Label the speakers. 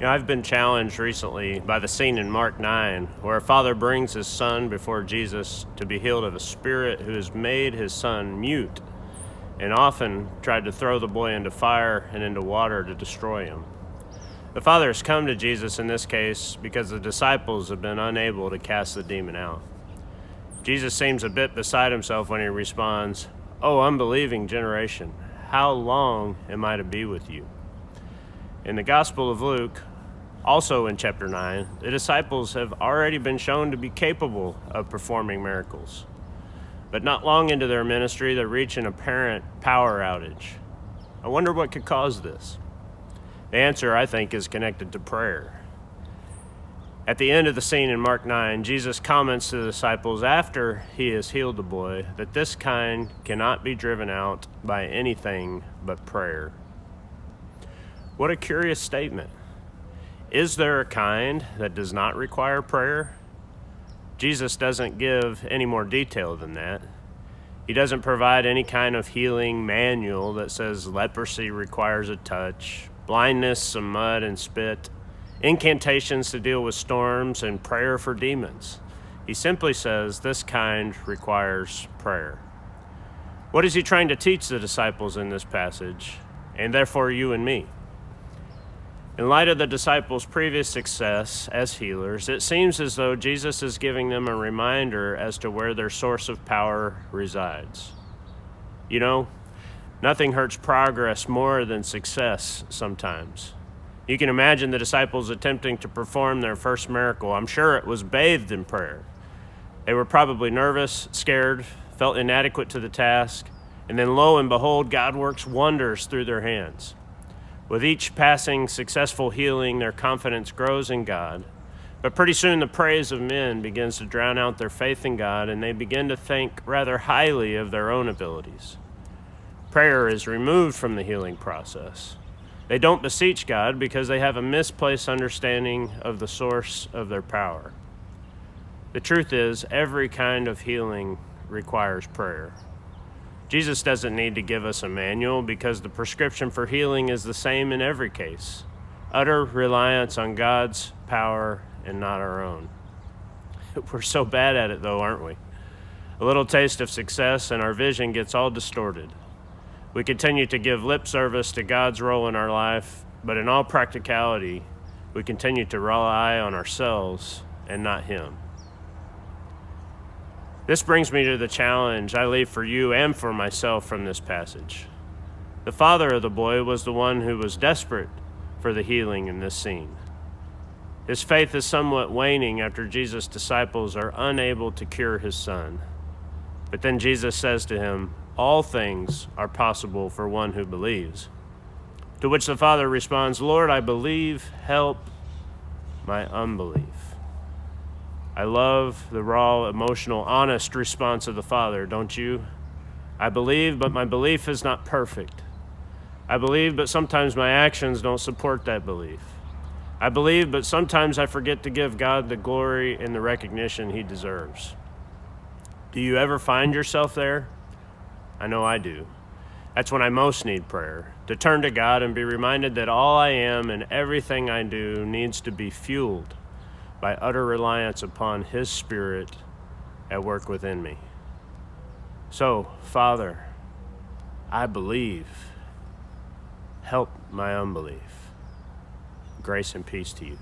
Speaker 1: I've been challenged recently by the scene in Mark 9 where a father brings his son before Jesus to be healed of a spirit who has made his son mute and often tried to throw the boy into fire and into water to destroy him. The father has come to Jesus in this case because the disciples have been unable to cast the demon out. Jesus seems a bit beside himself when he responds, "Oh, unbelieving generation, how long am I to be with you?" In the Gospel of Luke, also in chapter 9, the disciples have already been shown to be capable of performing miracles. But not long into their ministry, they reach an apparent power outage. I wonder what could cause this. The answer, I think, is connected to prayer. At the end of the scene in Mark 9, Jesus comments to the disciples after he has healed the boy that this kind cannot be driven out by anything but prayer. What a curious statement. Is there a kind that does not require prayer? Jesus doesn't give any more detail than that. He doesn't provide any kind of healing manual that says leprosy requires a touch, blindness, some mud and spit, incantations to deal with storms, and prayer for demons. He simply says this kind requires prayer. What is he trying to teach the disciples in this passage, and therefore you and me? In light of the disciples' previous success as healers, it seems as though Jesus is giving them a reminder as to where their source of power resides. You know, nothing hurts progress more than success sometimes. You can imagine the disciples attempting to perform their first miracle. I'm sure it was bathed in prayer. They were probably nervous, scared, felt inadequate to the task, and then lo and behold, God works wonders through their hands. With each passing successful healing, their confidence grows in God. But pretty soon the praise of men begins to drown out their faith in God, and they begin to think rather highly of their own abilities. Prayer is removed from the healing process. They don't beseech God because they have a misplaced understanding of the source of their power. The truth is, every kind of healing requires prayer. Jesus doesn't need to give us a manual because the prescription for healing is the same in every case. Utter reliance on God's power and not our own. We're so bad at it though, aren't we? A little taste of success and our vision gets all distorted. We continue to give lip service to God's role in our life, but in all practicality, we continue to rely on ourselves and not Him. This brings me to the challenge I leave for you and for myself from this passage. The father of the boy was the one who was desperate for the healing in this scene. His faith is somewhat waning after Jesus' disciples are unable to cure his son. But then Jesus says to him, "All things are possible for one who believes." To which the father responds, "Lord, I believe, help my unbelief." I love the raw, emotional, honest response of the father, don't you? I believe, but my belief is not perfect. I believe, but sometimes my actions don't support that belief. I believe, but sometimes I forget to give God the glory and the recognition He deserves. Do you ever find yourself there? I know I do. That's when I most need prayer, to turn to God and be reminded that all I am and everything I do needs to be fueled by utter reliance upon His Spirit at work within me. So, Father, I believe. Help my unbelief. Grace and peace to you.